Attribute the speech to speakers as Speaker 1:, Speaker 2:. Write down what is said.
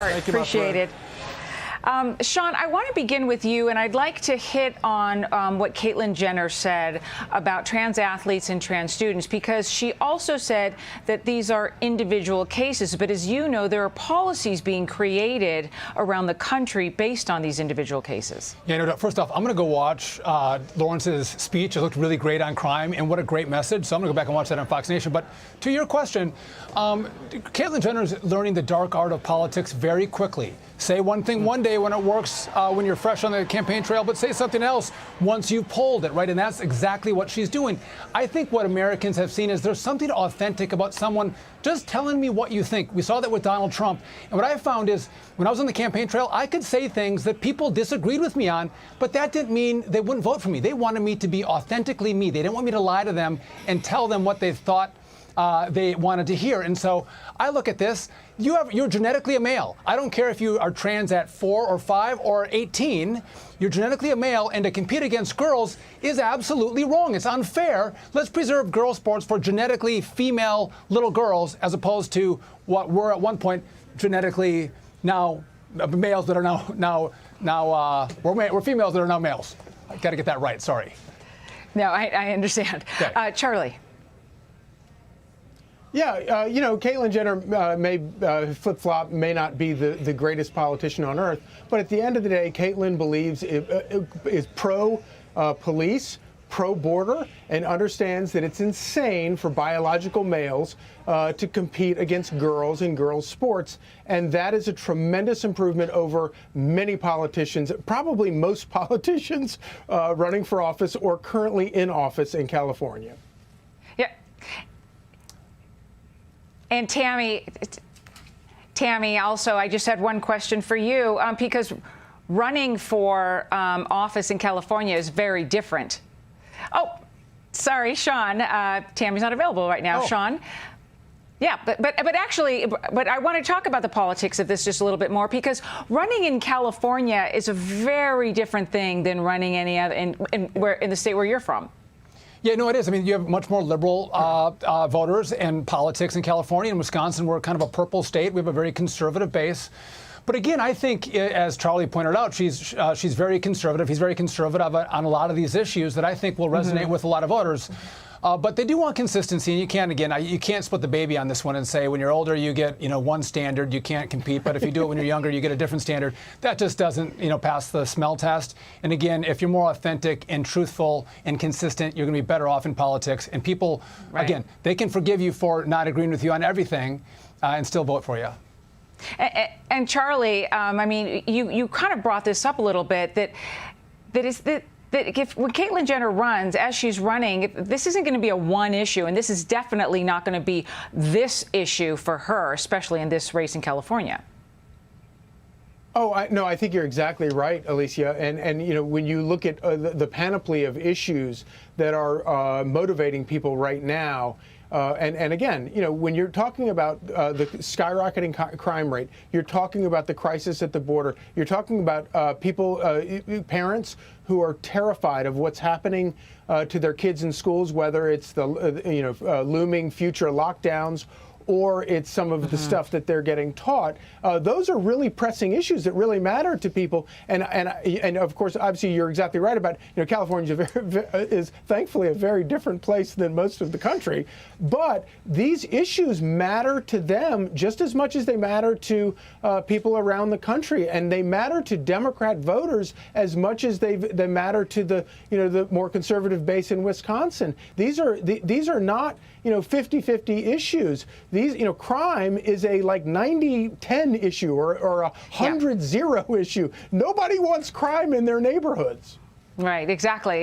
Speaker 1: Appreciate it. Sean, I want to begin with you, and I'd like to hit on what Caitlyn Jenner said about trans athletes and trans students, because she also said that these are individual cases. But as you know, there are policies being created around the country based on these individual cases. Yeah, no doubt. First off, I'm going to go watch Lawrence's speech. It looked really great on crime, and what a great message. So I'm going to go back and watch that on Fox Nation. But to your question, Caitlyn Jenner is learning the dark art of politics very quickly. Say one thing one day when it works, when you're fresh on the campaign trail, but say something else once you've polled it, right? And that's exactly what she's doing. I think what Americans have seen is there's something authentic about someone just telling me what you think. We saw that with Donald Trump. And what I found is when I was on the campaign trail, I could say things that people disagreed with me on, but that didn't mean they wouldn't vote for me. They wanted me to be authentically me. They didn't want me to lie to them and tell them what they thought they wanted to hear. And so I look at this, you're genetically a male. I don't care if you are trans at 4 or 5 or 18, you're genetically a male, and to compete against girls is absolutely wrong. It's unfair. Let's preserve girl sports for genetically female little girls as opposed to what were at one point genetically now males that are we're females that are now males. I got to get that right, sorry. No, I understand. Okay. Charlie.
Speaker 2: Yeah, Caitlyn Jenner flip-flop, may not be the greatest politician on earth, but at the end of the day, Caitlyn believes is pro-police, pro-border, and understands that it's insane for biological males to compete against girls in girls' sports. And that is a tremendous improvement over many politicians, probably most politicians running for office or currently in office in California.
Speaker 1: Yeah. And Tammy, also, I just had one question for you, because running for office in California is very different. Oh, sorry, Sean. Tammy's not available right now. Oh. Sean. Yeah, but I want to talk about the politics of this just a little bit more, because running in California is a very different thing than running any other in the state where you're from.
Speaker 3: Yeah, no, it is. I mean, you have much more liberal voters and politics in California. In Wisconsin, we're kind of a purple state. We have a very conservative base. But again, I think, as Charlie pointed out, she's very conservative. He's very conservative on a lot of these issues that I think will resonate with a lot of voters. But they do want consistency, and you can't split the baby on this one and say when you're older you get one standard, you can't compete, but if you do it when you're younger you get a different standard. That just doesn't pass the smell test. And again, if you're more authentic and truthful and consistent, you're going to be better off in politics. And people, again, they can forgive you for not agreeing with you on everything and still vote for you.
Speaker 1: And Charlie, I mean, you kind of brought this up a little bit, that when Caitlyn Jenner runs, as she's running, this isn't going to be a one issue, and this is definitely not going to be this issue for her, especially in this race in California.
Speaker 2: Oh, no, I think you're exactly right, Alicia. And when you look at the panoply of issues that are motivating people right now, and again, when you're talking about the skyrocketing crime rate, you're talking about the crisis at the border, you're talking about parents who are terrified of what's happening to their kids in schools, whether it's the looming future lockdowns or it's some of the stuff that they're getting taught. Those are really pressing issues that really matter to people. And of course, obviously, you're exactly right about, California is thankfully a very different place than most of the country. But these issues matter to them just as much as they matter to people around the country. And they matter to Democrat voters as much as they matter to the more conservative base in Wisconsin. These are not 50-50 issues. These, crime is a 90-10 issue or a 100-0 issue. Nobody wants crime in their neighborhoods.
Speaker 1: Right, exactly.